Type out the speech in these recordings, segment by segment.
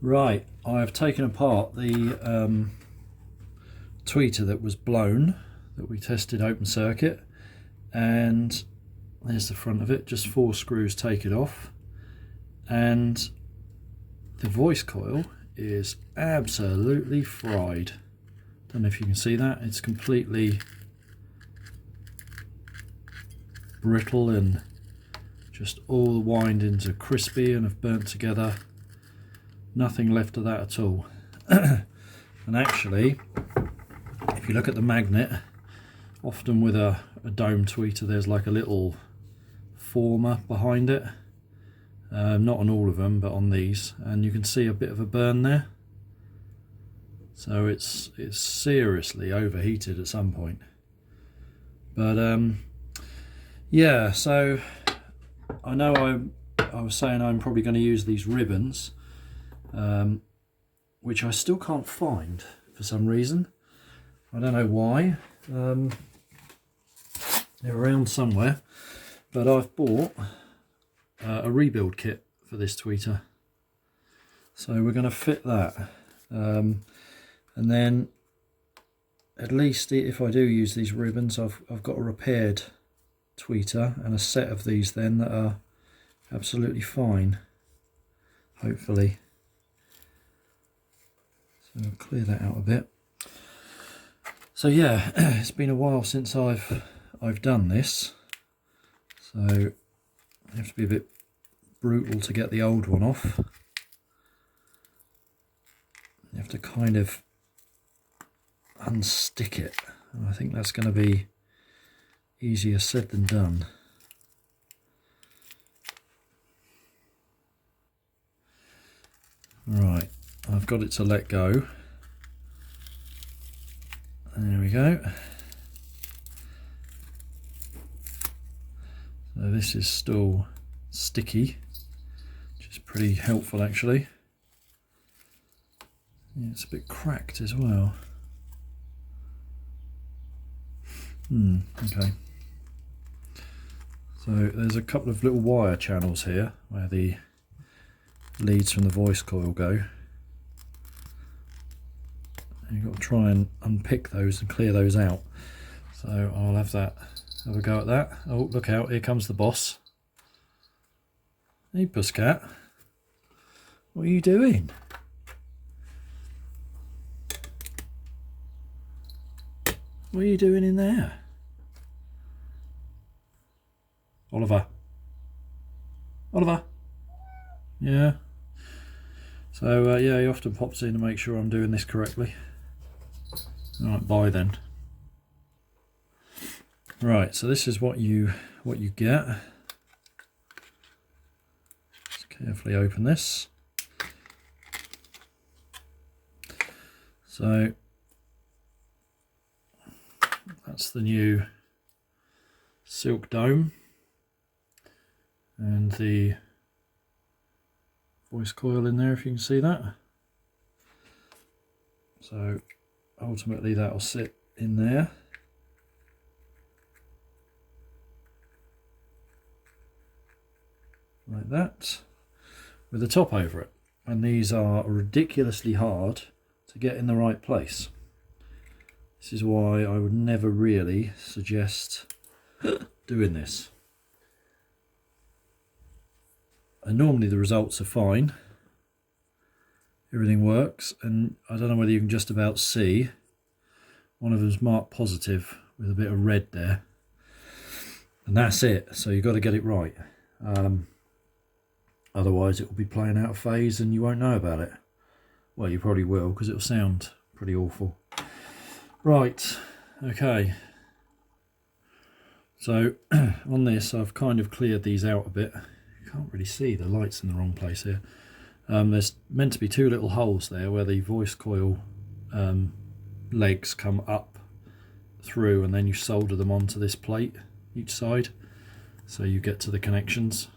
Right, I've taken apart the tweeter that was blown, that we tested open circuit, and there's the front of it, just 4 screws take it off, and the voice coil is absolutely fried. Don't know if you can see that, it's completely brittle and just all the windings are crispy and have burnt together. Nothing left of that at all. And actually, if you look at the magnet, often with a dome tweeter there's like a little former behind it. Not on all of them, but on these, and you can see a bit of a burn there. So it's seriously overheated at some point. But yeah, so I know I was saying I'm probably going to use these ribbons, which I still can't find for some reason. I don't know why. They're around somewhere, but I've bought a rebuild kit for this tweeter, so we're going to fit that, and then at least if I do use these ribbons, I've got a repaired tweeter and a set of these then that are absolutely fine, hopefully. So I'll clear that out a bit. So yeah, it's been a while since I've done this, so I have to be a bit brutal to get the old one off. You have to kind of unstick it, and I think that's going to be easier said than done. Right, I've got it to let go. There we go. So this is still sticky, which is pretty helpful actually. Yeah, it's a bit cracked as well. Okay. So there's a couple of little wire channels here where the leads from the voice coil go. And you've got to try and unpick those and clear those out. So I'll have a go at that. Oh, look out, here comes the boss. Hey Pusscat, what are you doing? What are you doing in there? Oliver. Oliver. Yeah. So yeah, he often pops in to make sure I'm doing this correctly. Alright, bye then. Right, so this is what you get. Just carefully open this. So that's the new silk dome and the voice coil in there, if you can see that. So ultimately that'll sit in there. Like that, with the top over it. And these are ridiculously hard to get in the right place. This is why I would never really suggest doing this. And normally the results are fine. Everything works, and I don't know whether you can just about see. One of them's marked positive with a bit of red there. And that's it, so you've got to get it right. Otherwise it will be playing out of phase and you won't know about it. Well, you probably will, because it'll sound pretty awful. Right, okay. So on this I've kind of cleared these out a bit. You can't really see, the light's in the wrong place here. There's meant to be 2 little holes there where the voice coil legs come up through, and then you solder them onto this plate each side, so you get to the connections.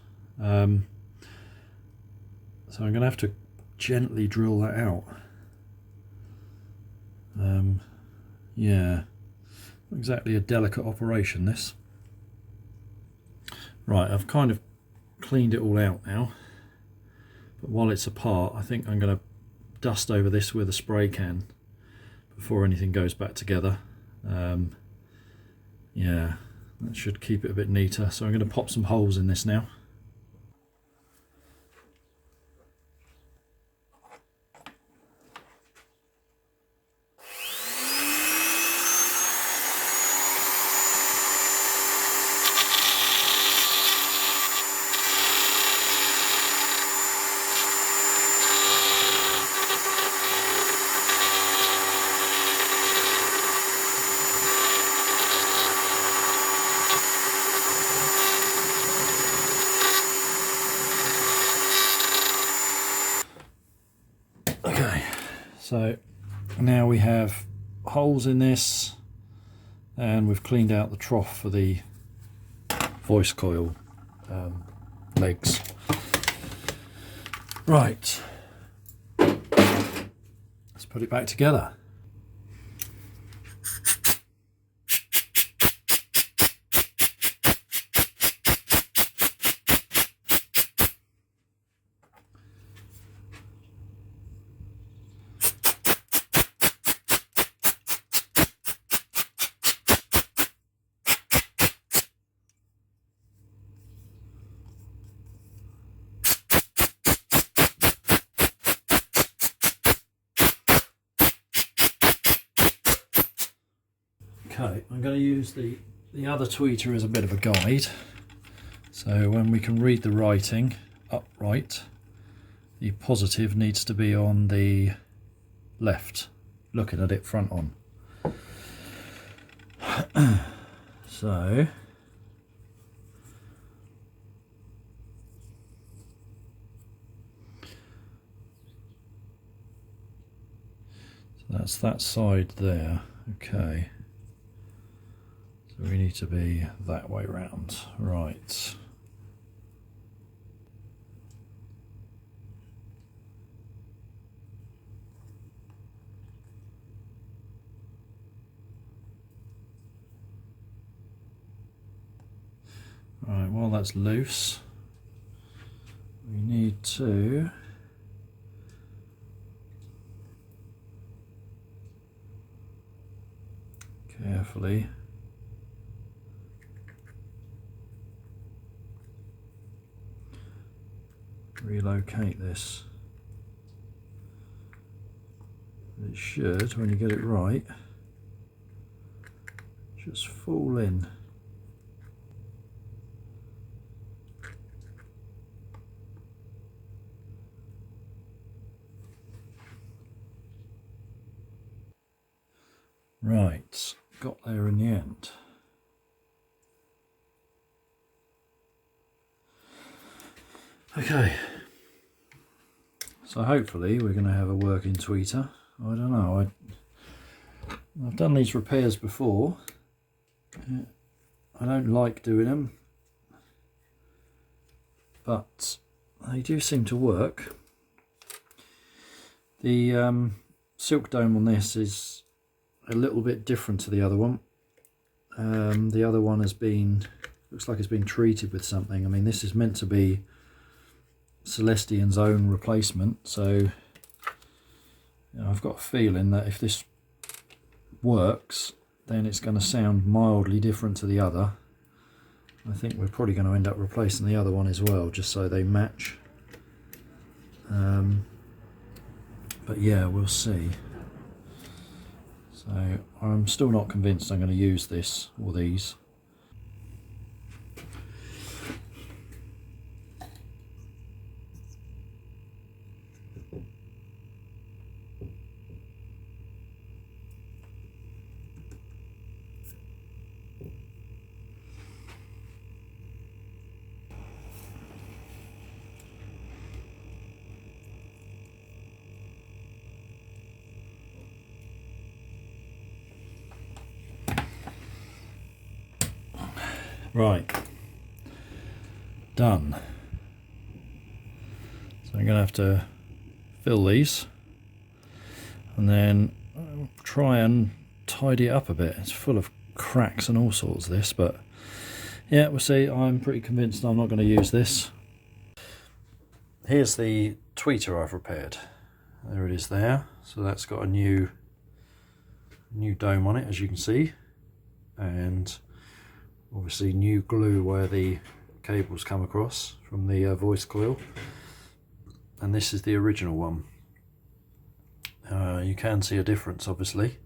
So I'm going to have to gently drill that out. Yeah, not exactly a delicate operation this. Right, I've kind of cleaned it all out now, but while it's apart I think I'm going to dust over this with a spray can before anything goes back together. Yeah, that should keep it a bit neater. So I'm going to pop some holes in this now. Okay, so now we have holes in this, and we've cleaned out the trough for the voice coil legs. Right, let's put it back together. Okay, I'm going to use the other tweeter as a bit of a guide. So when we can read the writing upright, the positive needs to be on the left, looking at it front on. So that's that side there. Okay. So we need to be that way round, right. Right, while that's loose, we need to carefully relocate this. It should, when you get it right, just fall in. Right, got there in the end. Okay, so hopefully we're going to have a working tweeter. I don't know, I've done these repairs before. I don't like doing them, but they do seem to work. The silk dome on this is a little bit different to the other one. The other one has been, looks like it's been treated with something. I mean, this is meant to be Celestion's own replacement, so you know, I've got a feeling that if this works, then it's going to sound mildly different to the other. I think we're probably going to end up replacing the other one as well, just so they match. But yeah, we'll see. So I'm still not convinced I'm going to use this or these. Right, done. So I'm going to have to fill these and then try and tidy it up a bit. It's full of cracks and all sorts, this, but yeah, we'll see. I'm pretty convinced I'm not going to use this. Here's the tweeter I've repaired. There it is there. So that's got a new dome on it, as you can see, and obviously new glue where the cables come across from the voice coil. And this is the original one. You can see a difference, obviously,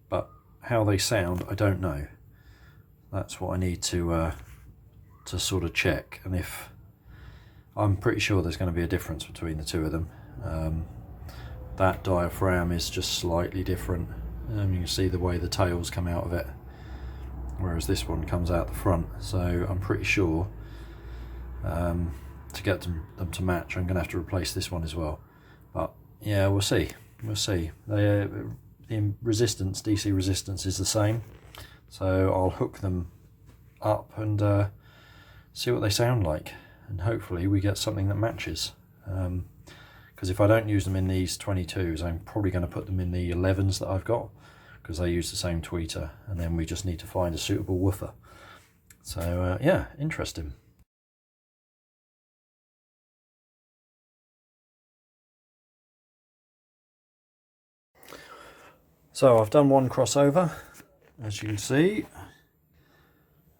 but how they sound, I don't know. That's what I need to sort of check, and if I'm pretty sure there's going to be a difference between the two of them. That diaphragm is just slightly different. You can see the way the tails come out of it, whereas this one comes out the front. So I'm pretty sure to get them to match, I'm going to have to replace this one as well. But yeah, we'll see. We'll see. The resistance, DC resistance, is the same. So I'll hook them up and see what they sound like, and hopefully we get something that matches. Because if I don't use them in these 22s, I'm probably going to put them in the 11s that I've got, because they use the same tweeter, and then we just need to find a suitable woofer. So yeah, interesting. So I've done one crossover, as you can see.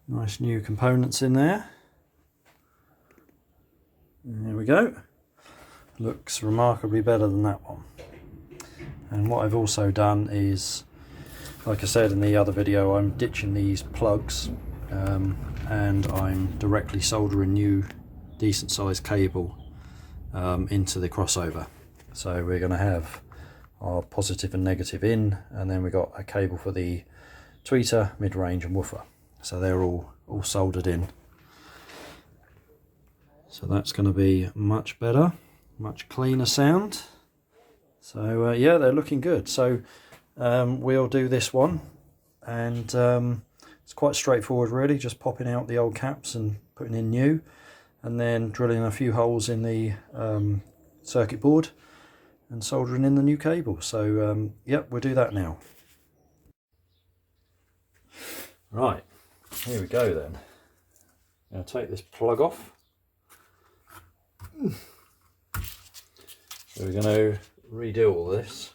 Nice new components in there. And there we go. Looks remarkably better than that one. And what I've also done is, like I said in the other video, I'm ditching these plugs and I'm directly soldering new decent sized cable into the crossover. So we're going to have our positive and negative in, and then we got a cable for the tweeter, mid-range and woofer. So they're all soldered in. So that's going to be much better, much cleaner sound. So yeah, they're looking good. So we'll do this one, and it's quite straightforward really, just popping out the old caps and putting in new, and then drilling a few holes in the circuit board and soldering in the new cable. So yep, we'll do that now. Right, here we go then. I'm going to take this plug off. So we're going to redo all this,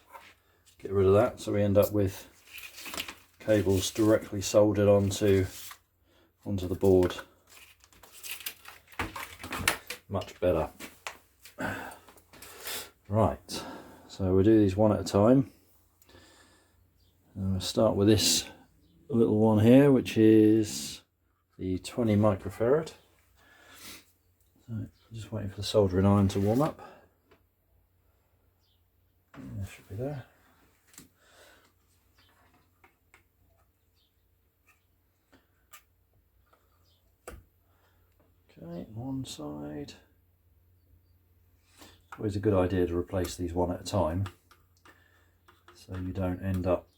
get rid of that, so we end up with cables directly soldered onto the board. Much better. Right, so we'll do these one at a time. And we'll start with this little one here, which is the 20 microfarad. So just waiting for the soldering iron to warm up. That should be there. Okay, one side. It's always a good idea to replace these one at a time, so you don't end up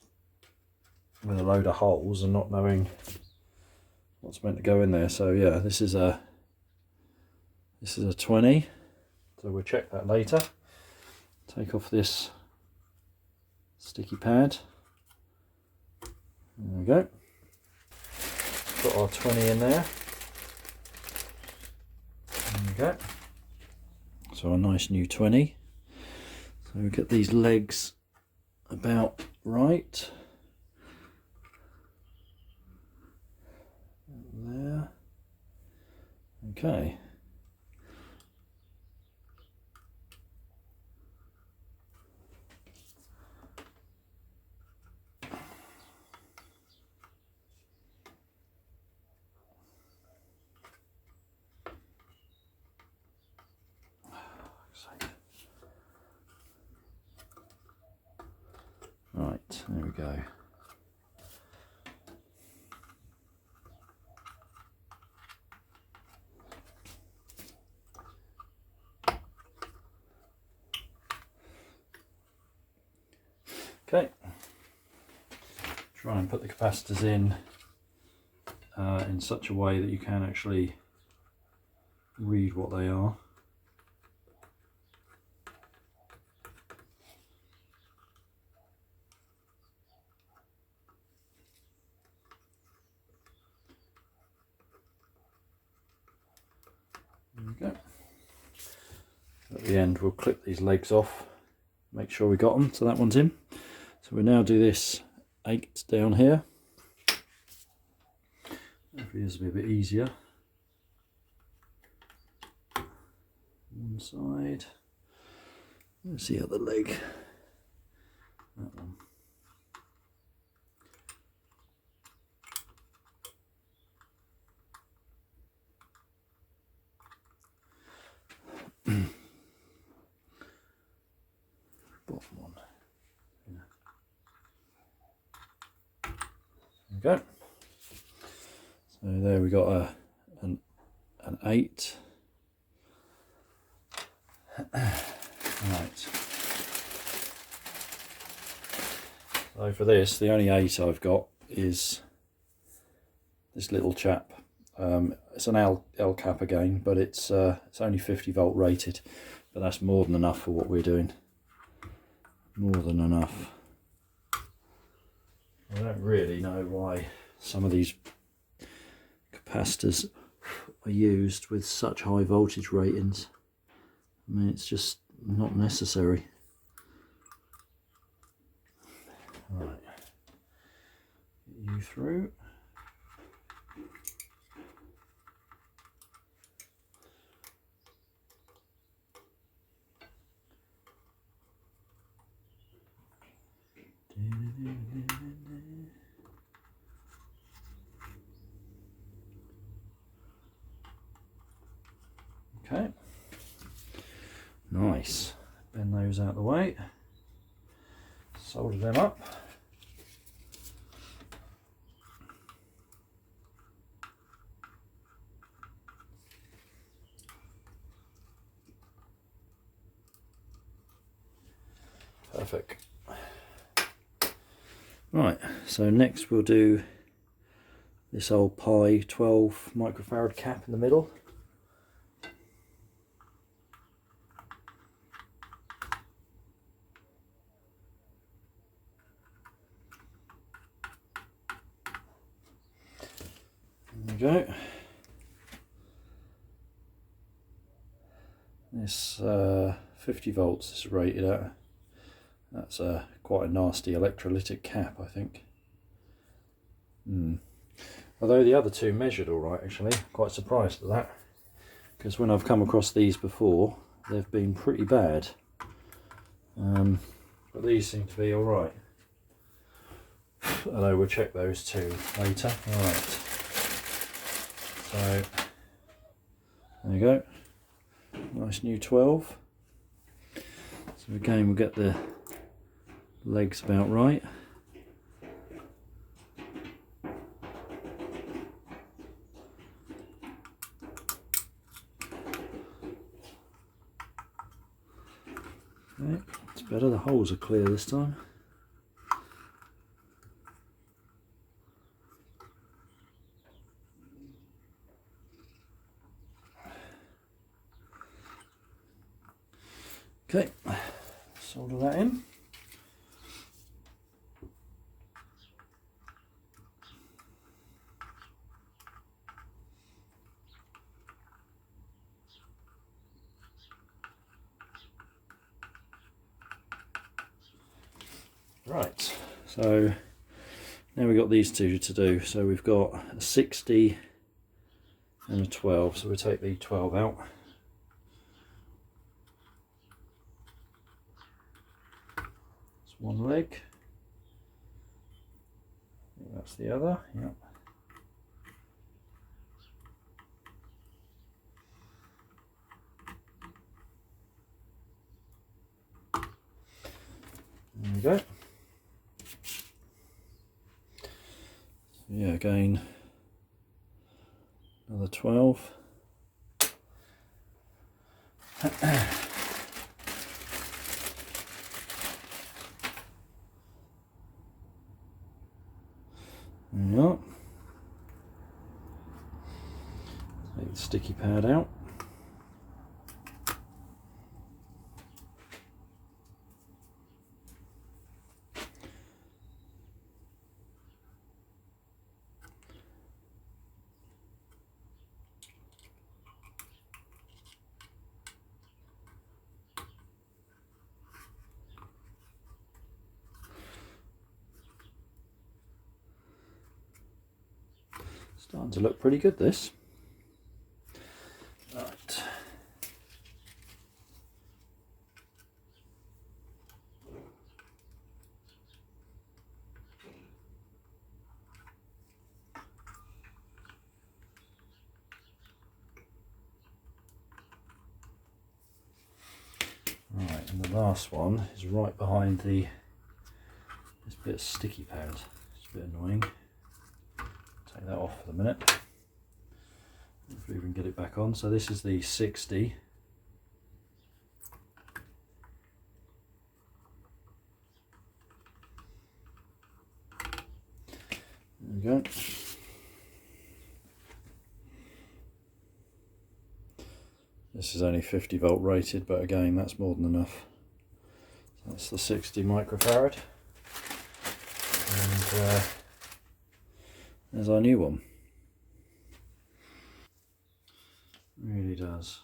with a load of holes and not knowing what's meant to go in there. So yeah, this is a 20, so we'll check that later. Take off this sticky pad. There we go. Put our 20 in there. There we go. So a nice new 20. So we get these legs about right. There. Okay. Right, there we go. Okay, try and put the capacitors in such a way that you can actually read what they are. There we go. at the end we'll clip these legs off, make sure we got them. So that one's in. So we now do this 8 down here. Hopefully this will be a bit easier. One side. Let's see the other leg. That one. Bottom one. Yeah. There we go. So there we got an 8. Right. So for this, the only 8 I've got is this little chap. It's an L cap again, but it's only 50 volt rated, but that's more than enough for what we're doing. More than enough. I don't really know why some of these capacitors are used with such high voltage ratings. I mean, it's just not necessary. Right, get you through. Okay, nice. Bend those out of the way, solder them up. Perfect. Right, so next we'll do this old Pi 12 microfarad cap in the middle. There we go. This 50 volts is rated at. That's quite a nasty electrolytic cap, I think. Although the other two measured all right, actually. Quite surprised at that, because when I've come across these before, they've been pretty bad. But these seem to be all right. Although we'll check those two later. All right. So there you go. Nice new 12. So again, we'll get the legs about right. Okay, it's better, the holes are clear this time. Okay, solder that in. Right, so now we've got these two to do. So we've got a 60 and a 12, so we'll take the 12 out. That's one leg. I think that's the other, yep. There we go. Yeah, again, another 12. Yep. Take the sticky pad out. Starting to look pretty good, this. Right. Right, and the last one is right behind this bit of sticky pad. It's a bit annoying. Take that off for the minute. Hopefully we can get it back on. So this is the 60. There we go. This is only 50 volt rated, but again, that's more than enough. So that's the 60 microfarad. And there's our new one. Really does.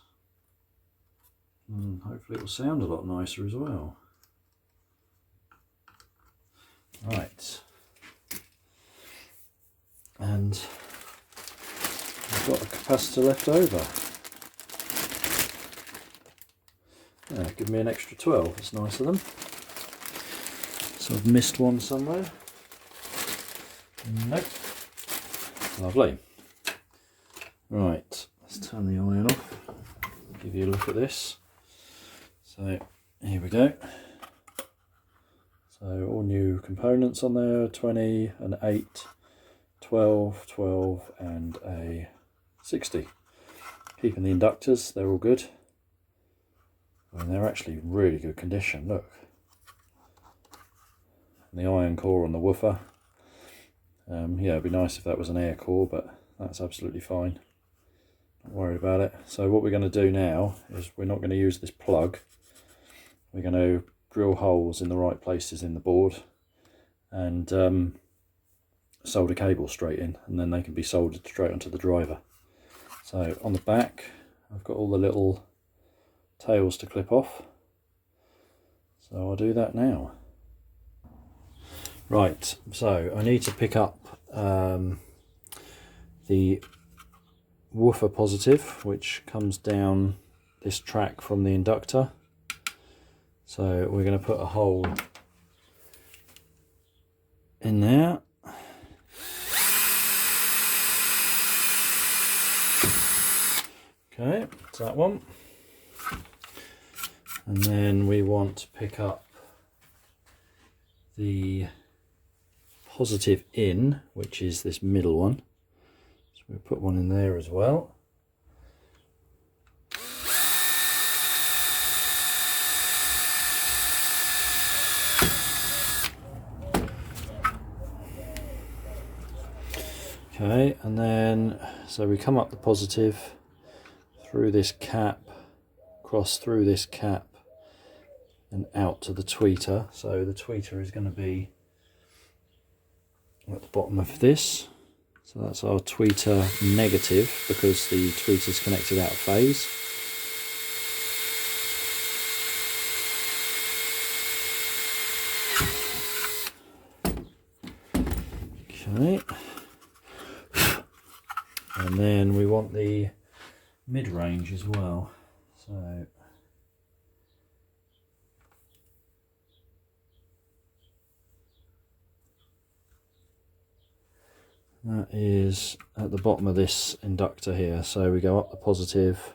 And hopefully it will sound a lot nicer as well. Right. And I've got a capacitor left over. Yeah, give me an extra 12, that's nice of them. So I've missed one somewhere. Nope. Lovely. Right, let's turn the iron off. Give you a look at this. So here we go. So all new components on there, 20, an 8, 12, 12 and a 60. Keeping the inductors, they're all good. I mean, they're actually in really good condition, look. And the iron core on the woofer. Yeah, it'd be nice if that was an air core, but that's absolutely fine. Not worried about it. So what we're going to do now is we're not going to use this plug. We're going to drill holes in the right places in the board and solder cable straight in, and then they can be soldered straight onto the driver. So on the back I've got all the little tails to clip off, so I'll do that now. Right, so I need to pick up the woofer positive, which comes down this track from the inductor. So we're going to put a hole in there. Okay, that's that one. And then we want to pick up the positive in, which is this middle one. So we'll put one in there as well. Okay, and then so we come up the positive through this cap, cross through this cap and out to the tweeter. So the tweeter is going to be at the bottom of this. So that's our tweeter negative, because the tweeter is connected out of phase. Okay. And then we want the mid-range as well. So that is at the bottom of this inductor here. So we go up the positive,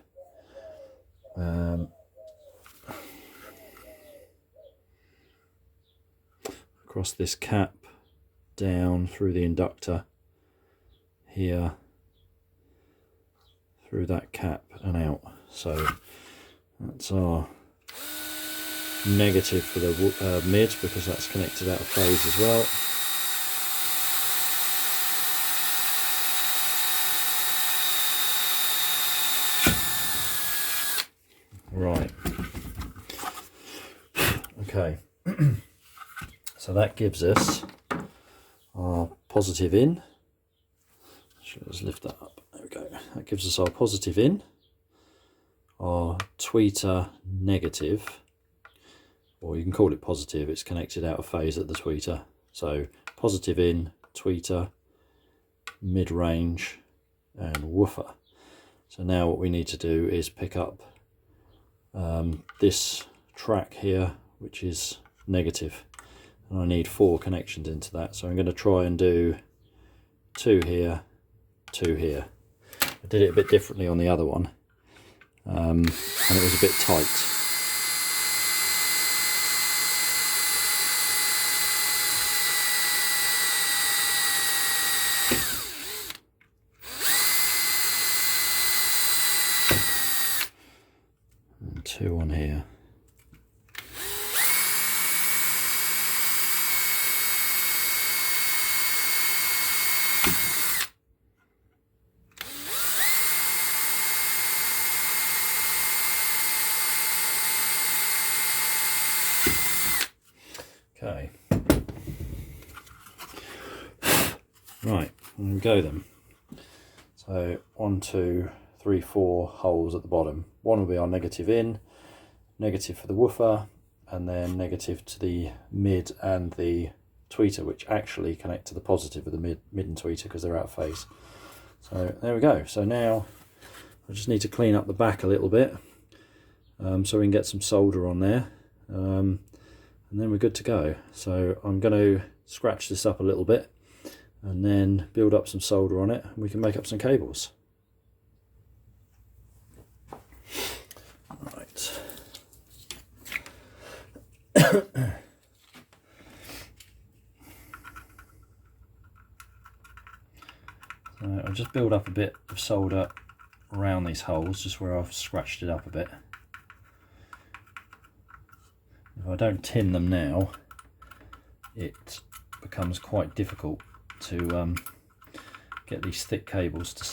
across this cap, down through the inductor here, through that cap and out. So that's our negative for the mid, because that's connected out of phase as well. Right, okay. So that gives us our positive in. Let's lift that up. There we go. That gives us our positive in, our tweeter negative, or you can call it positive, it's connected out of phase at the tweeter. So positive in, tweeter, mid-range and woofer. So now what we need to do is pick up this track here, which is negative, and I need 4 connections into that. So I'm going to try and do 2 here, 2 here. I did it a bit differently on the other one, and it was a bit tight. And 2 on here. Okay, right, and go then. So 1, 2, 3, 4 holes at the bottom. One will be our negative in, negative for the woofer, and then negative to the mid and the tweeter, which actually connect to the positive of the mid and tweeter because they're out of phase. So there we go. So now I just need to clean up the back a little bit, so we can get some solder on there. And then we're good to go. So I'm going to scratch this up a little bit and then build up some solder on it, and we can make up some cables. Right. So I'll just build up a bit of solder around these holes, just where I've scratched it up a bit. If I don't tin them now, it becomes quite difficult to get these thick cables to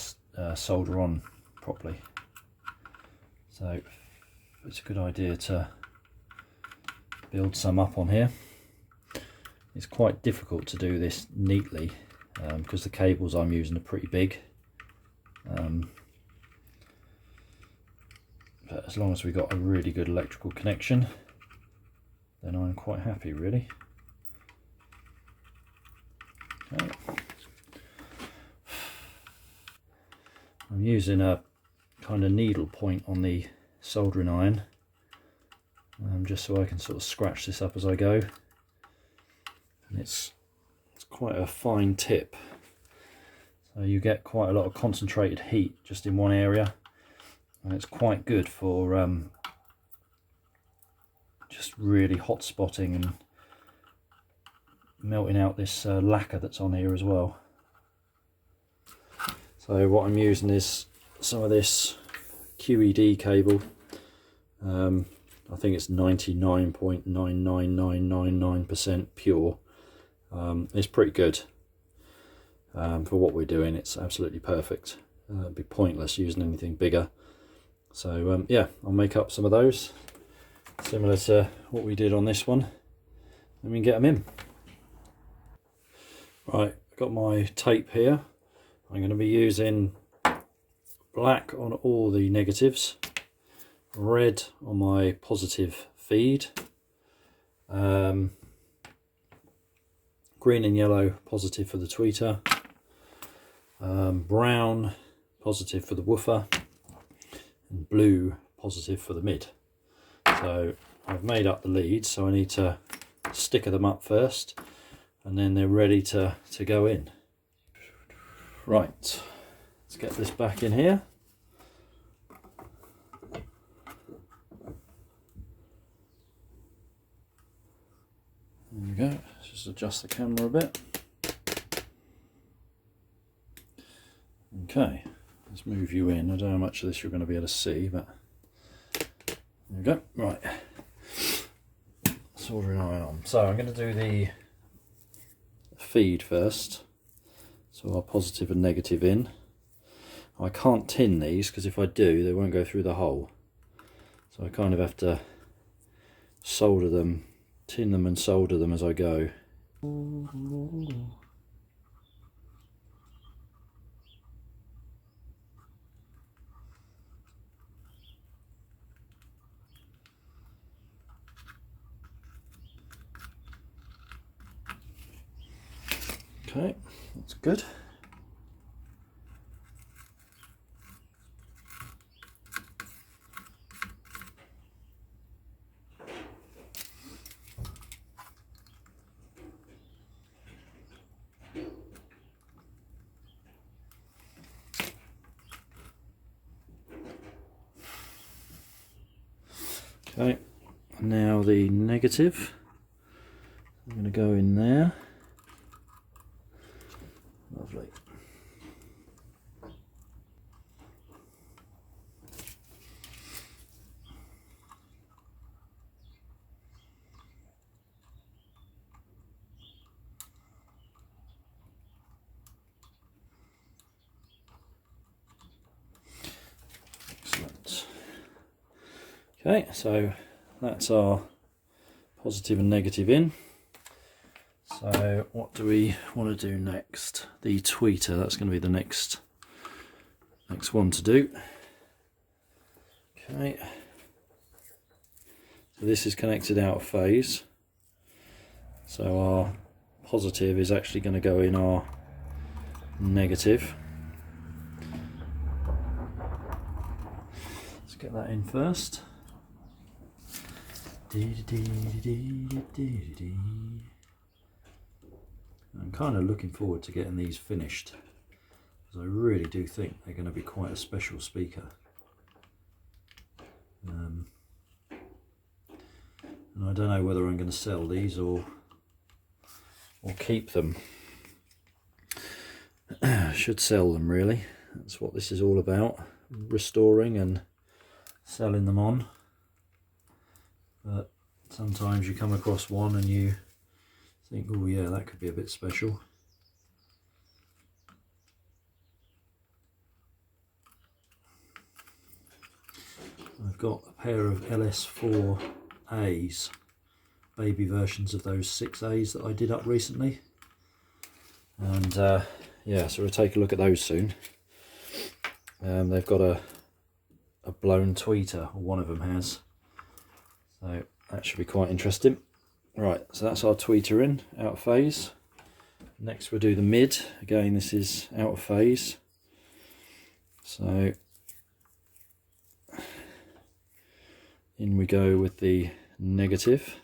solder on properly. So it's a good idea to build some up on here. It's quite difficult to do this neatly because the cables I'm using are pretty big. But as long as we've got a really good electrical connection, then I'm quite happy, really. Okay. I'm using a kind of needle point on the soldering iron, just so I can sort of scratch this up as I go. And it's quite a fine tip, so you get quite a lot of concentrated heat just in one area, and it's quite good for just really hot spotting and melting out this lacquer that's on here as well. So what I'm using is some of this QED cable. I think it's 99.99999% pure. It's pretty good for what we're doing. It's absolutely perfect. It'd be pointless using anything bigger. So yeah, I'll make up some of those, similar to what we did on this one, and we can get them in. Right, I've got my tape here. I'm going to be using black on all the negatives, red on my positive feed, green and yellow positive for the tweeter, brown positive for the woofer, and blue positive for the mid. So I've made up the leads, so I need to sticker them up first, and then they're ready to go in. Right, let's get this back in here. There we go. Let's just adjust the camera a bit. Okay, let's move you in. I don't know how much of this you're going to be able to see, but there we go. Right, soldering iron on. So I'm going to do the feed first. So our positive and negative in. I can't tin these because if I do, they won't go through the hole. So I kind of have to solder them, tin them and solder them as I go. Okay, that's good. Right, Okay, now the negative. I'm going to go in there. Lovely. Excellent. Okay, so that's our positive and negative in. So what do we want to do next? The tweeter, that's going to be the next one to do. Okay, so this is connected out of phase, so our positive is actually going to go in our negative. Let's get that in first. I'm kind of looking forward to getting these finished, because I really do think they're going to be quite a special speaker. And I don't know whether I'm going to sell these or keep them. I should sell them, really. That's what this is all about, restoring and selling them on. But sometimes you come across one and you think, oh yeah, that could be a bit special. I've got a pair of LS4As, baby versions of those 6As that I did up recently. And yeah, so we'll take a look at those soon. They've got a blown tweeter, or one of them has. So that should be quite interesting. Right, so that's our tweeter in, out of phase. Next we'll do the mid. Again, this is out of phase. So in we go with the negative.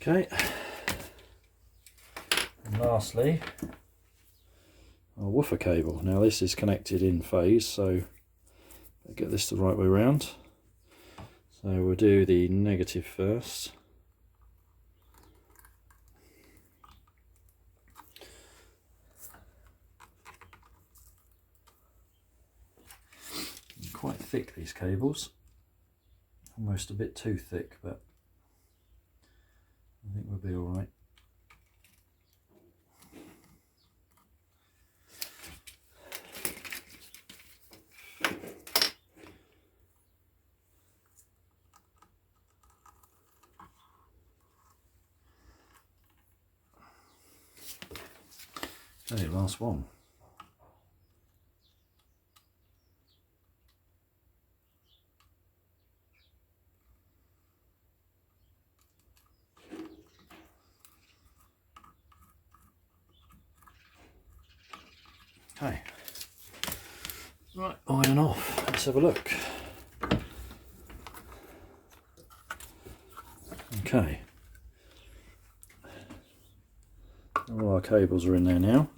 Okay. And lastly, our woofer cable. Now this is connected in phase, so I'll get this the right way around. So we'll do the negative first. Quite thick, these cables, almost a bit too thick, but I think we'll be all right. Okay, last one. Okay, right, on and off, let's have a look. Okay, all our cables are in there now.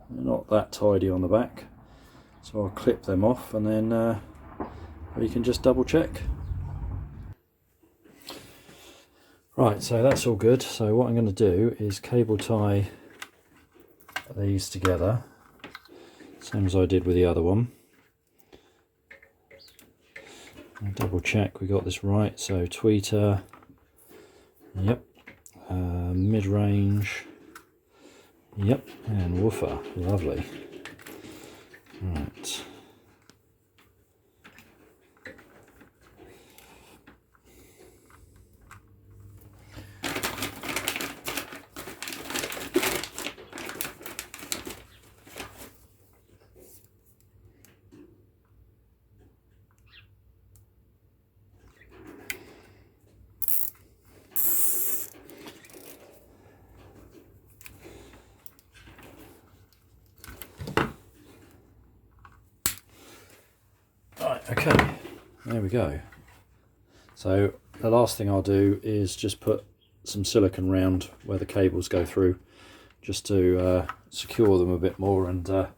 They're not that tidy on the back, so I'll clip them off and then we can just double check. Right, so that's all good. So what I'm going to do is cable tie these together, same as I did with the other one. I'll double check we got this right. So tweeter, yep, mid-range, yep, and woofer, lovely. Right. Okay, there we go. So the last thing I'll do is just put some silicone round where the cables go through, just to secure them a bit more, and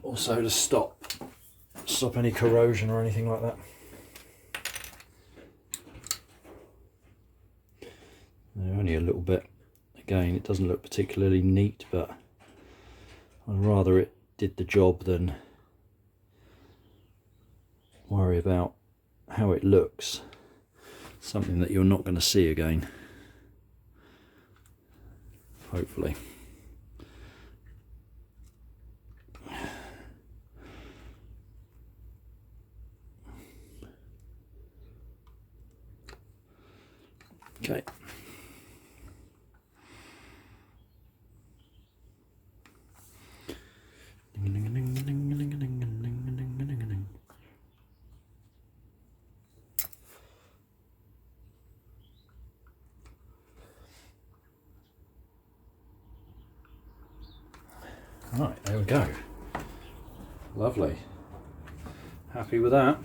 also to stop any corrosion or anything like that. Now, only a little bit. Again, it doesn't look particularly neat, but I'd rather it did the job than worry about how it looks. Something that you're not going to see again, hopefully. Okay. Right, there we go. Lovely. Happy with that.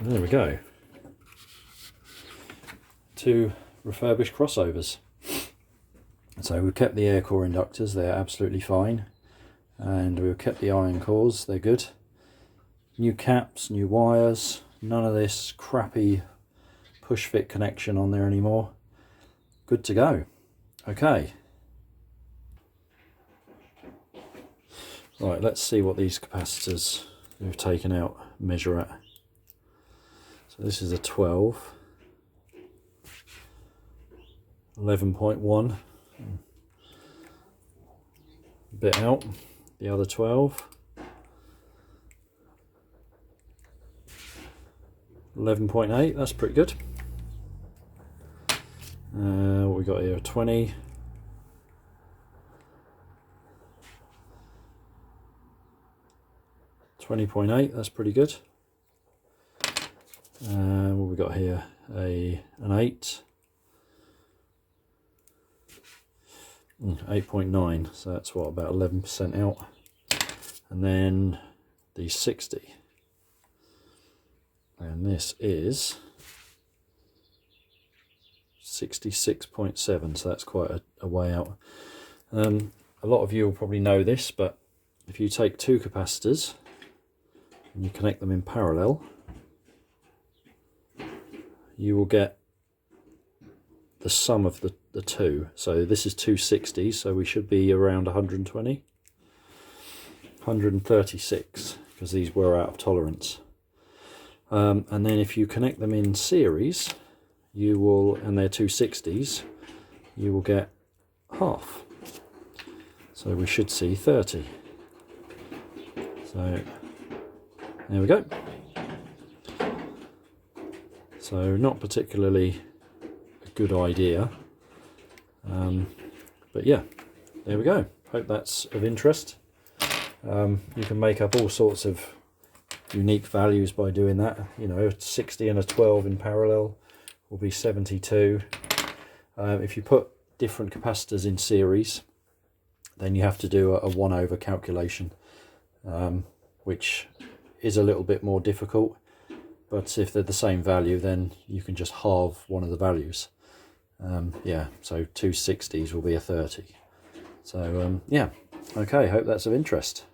There we go. 2 refurbished crossovers. So we've kept the air core inductors, they're absolutely fine. And we've kept the iron cores, they're good. New caps, new wires, none of this crappy push fit connection on there anymore. Good to go. Okay. Right, let's see what these capacitors we've taken out measure at. So this is a 12, 11.1, a bit out, the other 12, 11.8, that's pretty good. What we got here, 20, 20.8, that's pretty good. What we got here, an 8, 8.9, so that's what, about 11% out. And then the 60, and this is 66.7, so that's quite a way out. A lot of you will probably know this, but if you take 2 capacitors and you connect them in parallel, you will get the sum of the 2. So this is 260, so we should be around 120, 136, because these were out of tolerance. And then if you connect them in series, you will, and they're 260s, you will get half. So we should see 30. So there we go. So not particularly a good idea, but yeah, there we go. Hope that's of interest. You can make up all sorts of unique values by doing that. You know, a 60 and a 12 in parallel will be 72. If you put different capacitors in series, then you have to do a 1/over calculation, which is a little bit more difficult. But if they're the same value, then you can just halve one of the values. Yeah, so 260s will be a 30. So yeah, okay, hope that's of interest.